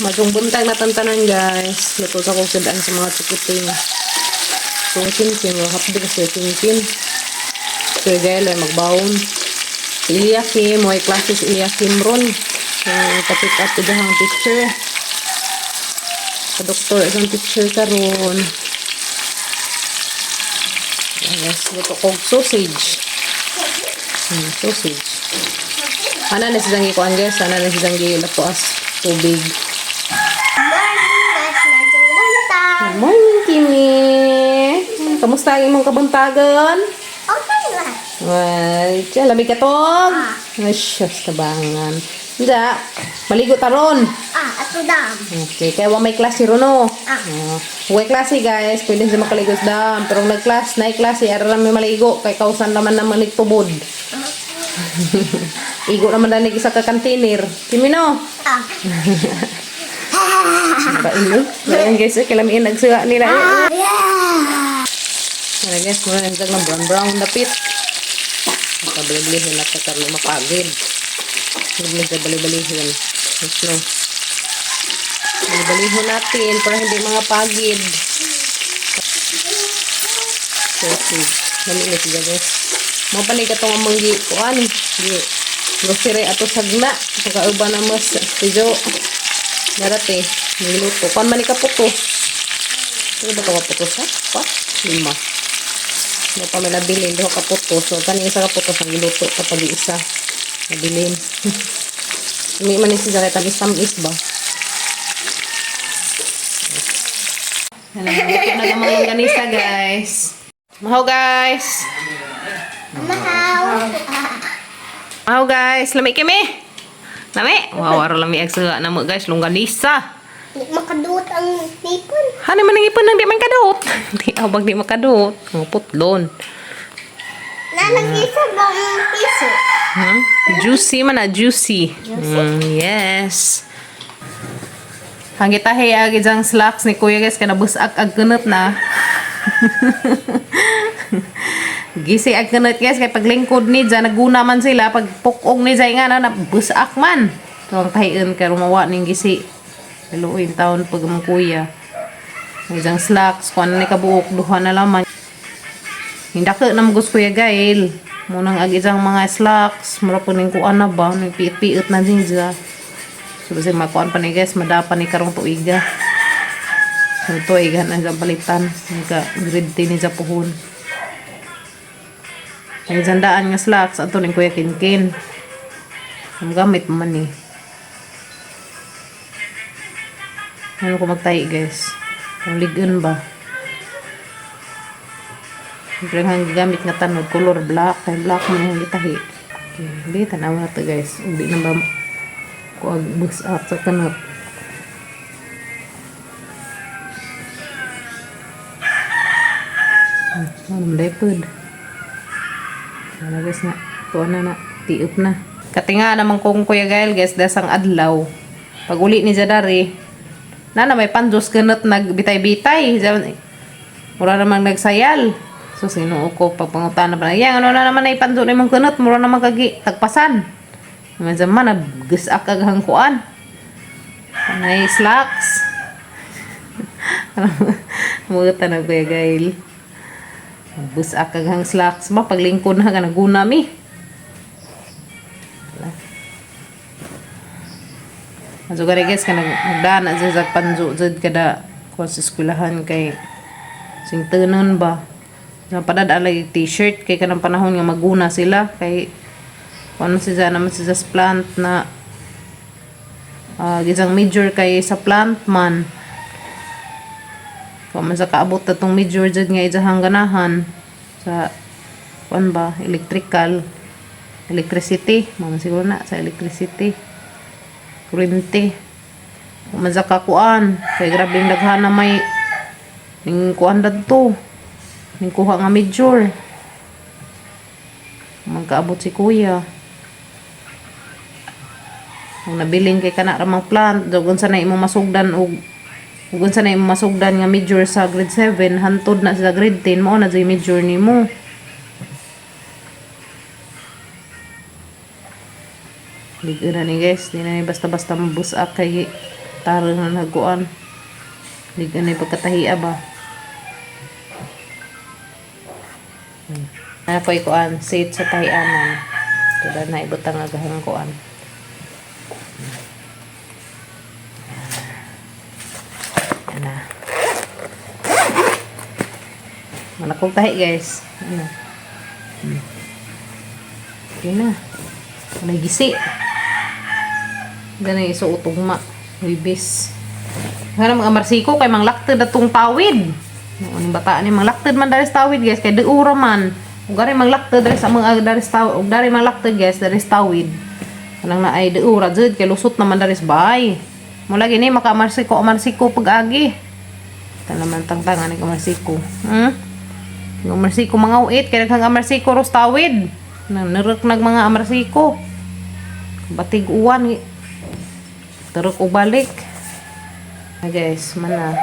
Magong buntag na tantanan guys. Luto sa kong sadaan sa mga chikiting. Kung kinkin, hapdig sa kinkin. So guys, ay magbaon. Si Eliakim, may klase si Eliakim ron. Pa-check up to dahang teacher. Sa-doktor, isang teacher karon. Yes, luto kong sausage. Sausage. Ana na si Zanggi ko guys. Ana na si Zanggi lapuas tubig. Good morning, Kimi. Kamusta ang imong kabuntagan? Okay lang. Ay, tiyan, lamig ka tog? Ay, shucks, tabangan. Hindi, maligo taron. Ato dam. Okay, kaya may klase ron, no? Huwag klase, guys. Pwede siya makaligo sa dam. Pero kung nag-klase, na-klase, ara may maligo. Kaya kausan naman naman nagtubod. Igo naman na isa ka kantinir. Kimi, no? Bailo. Ayan guys, kilamiin nagsuha nila. Ayan guys, muna nagdag ng brown dapit. Nakabaliblihin na katarlo mapagid. Hindi na baliblihin. No. Baliblihin natin para hindi mga pagid. Sausage. Namilit siya guys. Mapalik itong amang kuan. Grocery ato sagna. Pagkauba na mas. Tiyo. Narate, niluto. Kuan man ikaputo. Ano ba ito kaputos ha? 5. Ano pa may nabilin. Doon kaputo. So, kanin isa kaputos ang niluto kapag isa. Nabilin. Hindi man isi sa tamis-tamis ba? Nagluto na gamang longganisa guys. Mahaw guys. Mahaw guys. Lamig kami. Nami, wawaro lang may agsa na mo guys, longganisa. Di makadut ang tipon. Hani man ang ipon nang di man kadot. Di abag di makadot. Mga putlon. Nalagisa bang piso? Juicy man na, juicy. Yes. Hangitahe agad ang slacks ni Kuya guys, kanabusak ag kunot na. Gisi ag kanot guys, kay paglingkod ni dyan, naguna man sila, pag pukong ni dyan nga na, busak man. So, ang tahiin ka, rumawa ning gisi. Laluin taon pag mga kuya. Isang slacks, kung ano ni kabuok, duha na laman. Hindi ka na magus kuya gail. Munang ag isang mga slacks, mura po ning kuan na ba, nagpiit-piit na din dyan. So, kasi makuan pa ni guys, madapa ni karong tuiga. So, tuiga na dyan balitan. Nagka-grade 10 ni dyan puhon. Ay sandaan nga slacks ato ning Kuya Kinkin. Ang gamit man ni. Ano ko magtahi guys? Ang ligon ba? Siyempre ang gamit nga tanod color black. Kay black man yung gitahi. Okay, hindi tanaw na to guys. Hindi na ba ko books up sa tanod. Ano lepod. Wala guys na. Tuwa na. Tiop na. Katinga naman kong Kuya Gael guys. Dasang adlaw. Pag uli ni Jadari. Na may pandos ganot nagbitay-bitay. Mura namang nagsayal. So sinuo ko. Pagpangutan na pa. Yang ano na naman ay pandos na mong ganot. Mura namang tagpasan. Naman zaman na gusak aghang kuan. Panay slacks. Mugutan na Kuya Gael. Busak aghang slacks ba paglingkod na ka naguna mi. Aso gari guys ka nagdana sa panjo jud kada kuan sa eskwelahan kay sing tunon ba. Sa padadalay t-shirt kay kanang panahon nga maguna sila kay kuan siya naman sa plant na gisang major kay sa plant man. Kung man sa kaabot na itong major dyan nga ijahang ganahan sa kuan ba, electricity mama siguro na sa electricity kurente. Kung man sa kakuan kay grabe yung daghan na may ning kuan dadto ning kuha nga major magkaabot si kuya ang nabiling kay kana ramang plant dogon sa na imong masugdan og kung sa na yung masugdan nga major sa grade 7, hantod na sa grade 10, mo na dyan major ni mo. Ligo na ni guys, di na ni basta-basta mabusak kay Tara na naguan. Hindi ka na pagkatahiya ba? Ano po ikuan? Sit sa tahianan. Ito na ibutang agahang kuan. Yan na. Manakong tahi guys. Ano? Okay na. May gisi. Ganun isuutong ma. Wibis. Kaya mga marsiko kay mang laktad atong tawid. Ang bataan ni mang laktad man dari sa tawid guys kay deura man. Ug dari mang laktad dari sa mga dari sa tawid, ug dari mang laktad guys dari sa tawid. Kanang na ay deura jud kay lusot naman dari sa bahay. Mo lagi ni maka marsiko pag-agi. Ta naman tangtangan ni marsiko. Ng marsiko mga uit kay daghang marsiko ros tawid. Nang nerek nag mga marsiko. Batig uwan teruk ubalik. Guys, mana?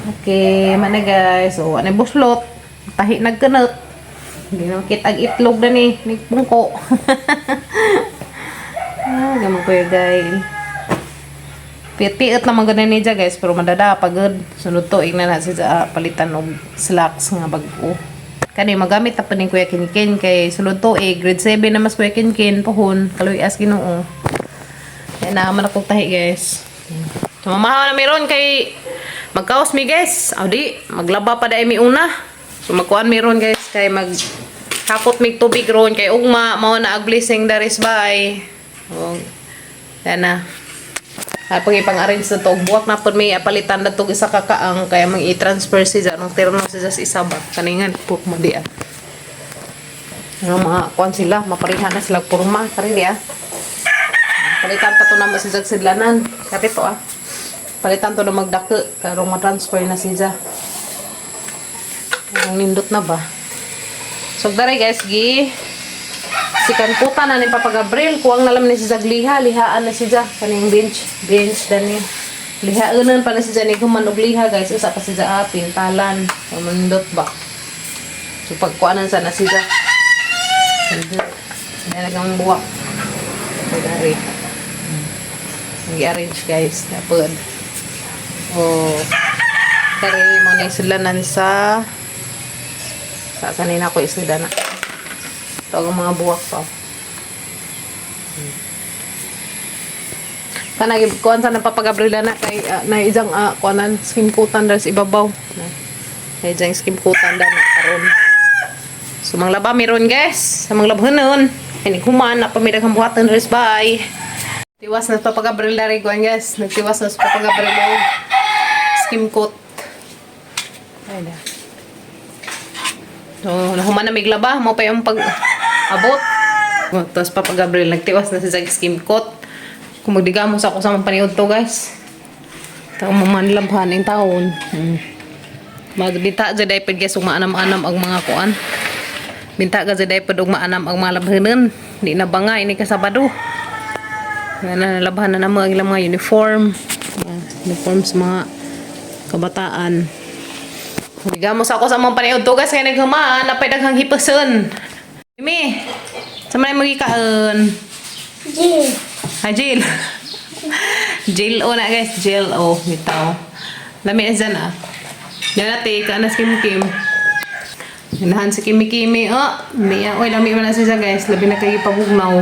Okay, mana guys? So, ano buslot? Tahi nagkanot. Hindi na makita ang itlog na ni bungko. Gamang ko yung guys. Piit-piit naman ganun ni Dja guys, pero madada pagod. Sunod to, igna na siya palitan og slacks nga bago. Kani magamit ta pa ni Kuya Kinkin kay sulod to grade 7 na mas Kuya Kinkin pohon kaloy as Ginoo. Yan na man akong tahi guys. Mamahaw na meron kay magkaos mi guys. Audi maglaba pa dai mi una. So magkuan meron guys kay mag hakot mig tubig ron kay ugma mao na ag blessing daris bay. Oh. Yan na. Pag ipang-arrange na to, buwak na po may apalitan na to isa kakaang kaya mang i-transfer siya nung terno siya sa isabak. Kaningan po madian. Ang mga kuan sila, maparihan na sila purma. Karili palitan pa to na mo siya sidlanan. Kapit to palitan to na magdake. Karong ma-transfer na siya. Ang nindot na ba? So, dari guys, si Kankuta na ni Papa Gabriel kuwang nalam ni si Zagliha lihaan na si Zag kaning bench dani lihaanan pa na si Zag ni kumanog liha guys usa pa si Zag pintalan mamundot ba so pagkuanan sa na si Zag nagang buwak dari nag-arrange guys napod kari mo na isulanan sa kanina ko isudana. Ito ang mga buwak pa. Kanagi kuan sa napapagabrila na kay na isang kuanan skim kutan dahil sa ibabaw. Na isang skim kutan na karon. So mga laba meron guys. Sa mga labhanon. Kani human na pamidag ang buhatan dahil bye. Tiwas na papagabrila rin kuan guys. Nagtiwas na sa papagabrila skim coat. Ayun na. So nahuman na miglaba mo pa yung abot. Tapos Papa Gabriel nagtiwas na sa skim coat. Kung magdigamo sa ako sa mga paniod to guys. Taong mamanlabhan ng taon. Magbita dyan dahil guys umaanam-anam ang mga kuan. Binta ka dyan dahil umaanam ang mga labhanan. Hindi na ba nga ini kasabado. Nalabhan na naman ang ilang mga uniform. Uniform sa mga kabataan. Digamo sa ako sa mga paniod to guys. Kaya naghamaan napay daghang hipason. Mimi, sa man magikaon? Jill. Jill. Jill na guys, Jill bitaw. Lami na dyan Yan natin, ka na si Kim. Hinahan si Kimi-Kimi. Oy, lami man na siya guys. Labi na kayo pabugnaw.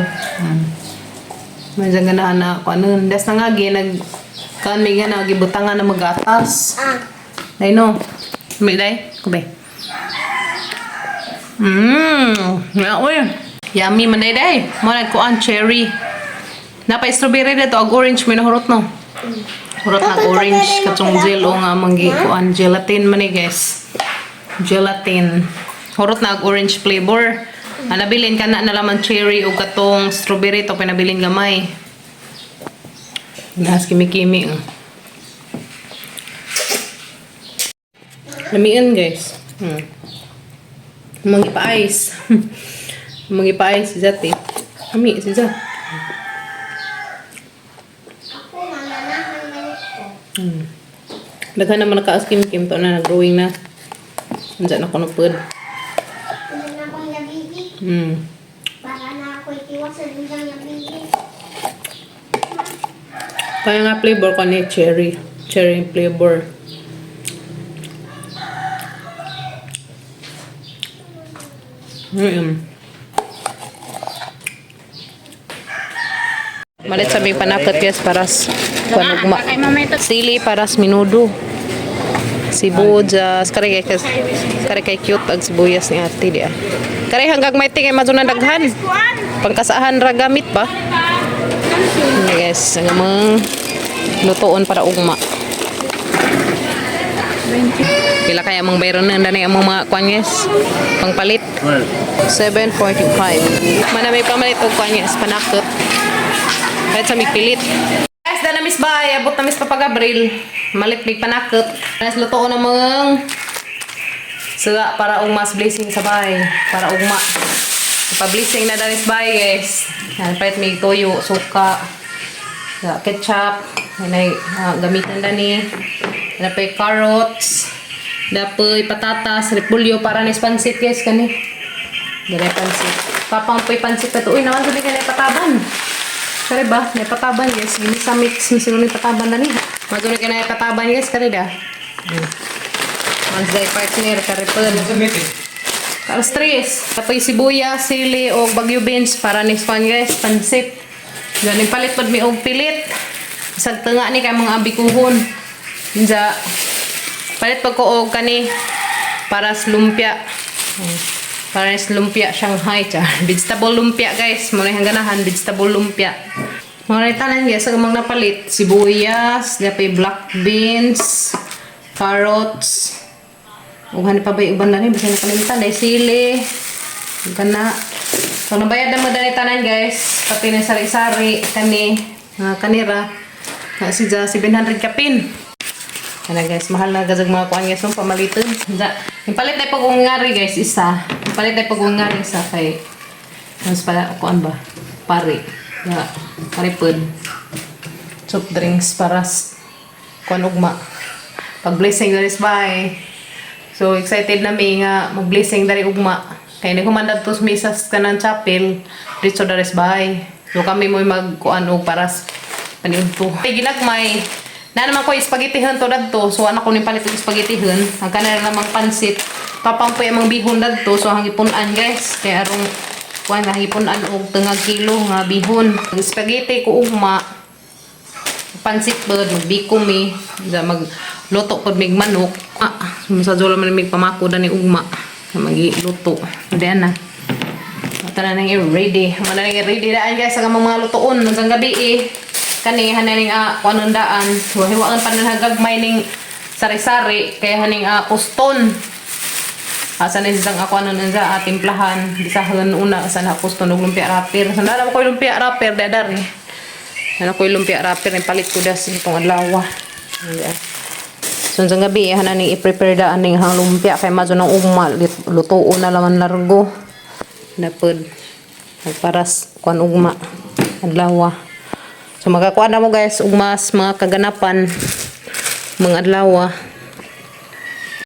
May dyan ganahan na ako. Das na nga, nag-kanmi nga na, gibutangan na mag-atas. Day no. May day? Kubay. Yummy man day. Mo nagkuan cherry. Napay strawberry dito ag orange may nahurot no. Hurot na orange katong gelo nga manggi kuan gelatin man guys. Gelatin. Hurot na ag orange flavor. Nabilin kana na laman cherry o katong strawberry to pinabilin gamay. Nas kimi-kimi. Lamian guys. Mangi pa ice. Mangi pa ice si Zati. Kami si Zati. Ako nananahan na ito. Daghan naman naka-skim-kim to na nag-growing na. Andiyan ako napod. Hindi na akong nabibig. Para na ako itiwas sa bilang nabibig. Kaya nga flavor ko ni cherry. Cherry flavor. Malit sabi panakot guys paras panugma. Sili paras minudo. Sibuyas kare kay cute ag sibuyas ni ate dia. Kare hanggang may tingay mazunan daghan. Pangkasahan ra gamit ba? Ini guys, ang lutoon para ugma. Pila kaya mong bayron na dani among mga kwanyes pangpalit 7.45. Mana may pamalit og kwanyes panakot. Kahit sa mipilit. Guys, na miss bay, abot na miss papagabril. Malit big panakot. Guys, lutoon na mga sila para ugmas blessing sa bay, para ugma. Pa-blessing na danis bay, guys. Yan, pait may toyo, suka, ketchup, yan gamitan na ni. Dapat carrots, dapat patatas, repulyo para ni pansit guys kani. Dere pansit. Papampoy pansit pa to. Uy, naman ko din kanay pataban. Kare ba? May pataban guys. Gini sa mix ni sino ni pataban na ni. Maguni kanay pataban guys kare da. Mas day partner kare pa. Karos tres. Tapos sibuyas, sili o bagyo beans para ni span guys pansit. Gani palit pod mi og pilit. Isag tunga ni kay mga abikuhon. Inja palit pag ko og kani para sa lumpia. Para sa lumpia Shanghai cha. Vegetable lumpia guys. Mo ang ganahan vegetable lumpia. Mga tanan guys ang mga napalit sibuyas, dapat black beans, carrots. Ug hani pa bay uban na ni basta nakalimutan dai sili. Kana. So nabayad na mo dani tanan guys. Pati na sari-sari kani kanira. Si 700 kapin. Ano guys, mahal na gazag mga kuan guys, pamalitin. Yung palit na pag-ungari guys, isa. Yung palit na pag-ungari isa kay mas pala kuan ba? Pare. Paripod. Soft drinks para kuan ugma. Pag-blessing guys, bye. So excited na mi nga mag-blessing dari ugma. Kaya hindi kumandad to misas ka ng chapel. Dito dares bye. So kami mo mag-kuan og para paniudto. Ay ginagmay. Na naman ko spaghettihan to dadto. So anak ko ni palit og spaghettihan. Ang kanila namang pansit. Tapang po yung bihon dadto. So hangipunan guys. Kaya arong kuan hangipunan og tengag kilo nga bihon. Ang spaghetti ko ugma. Pansit bird magbiko mi. Magluto pod mig manok. Sa jola man mig pamako dani ugma. Magiluto. Diyan na. Mata na nang ready. Mata na nang ready daan guys ang mga lutoon hanggang gabi kani haning kuanon daan so hiwaan pa na gagmay ning sari-sari kaya haning puston asa na isang ako ano nang timplahan bisahan una asa na puston og lumpia wrapper so nala ko lumpia wrapper dadar ni ana ko lumpia wrapper ni palit ko das itong adlaw so sa gabi haning i-prepare daan ning hang lumpia kay mazo nang ugma lutuon na laman largo napod paras kuan ugma adlaw. So magakuha na mo guys ug mas mga kaganapan mga adlaw.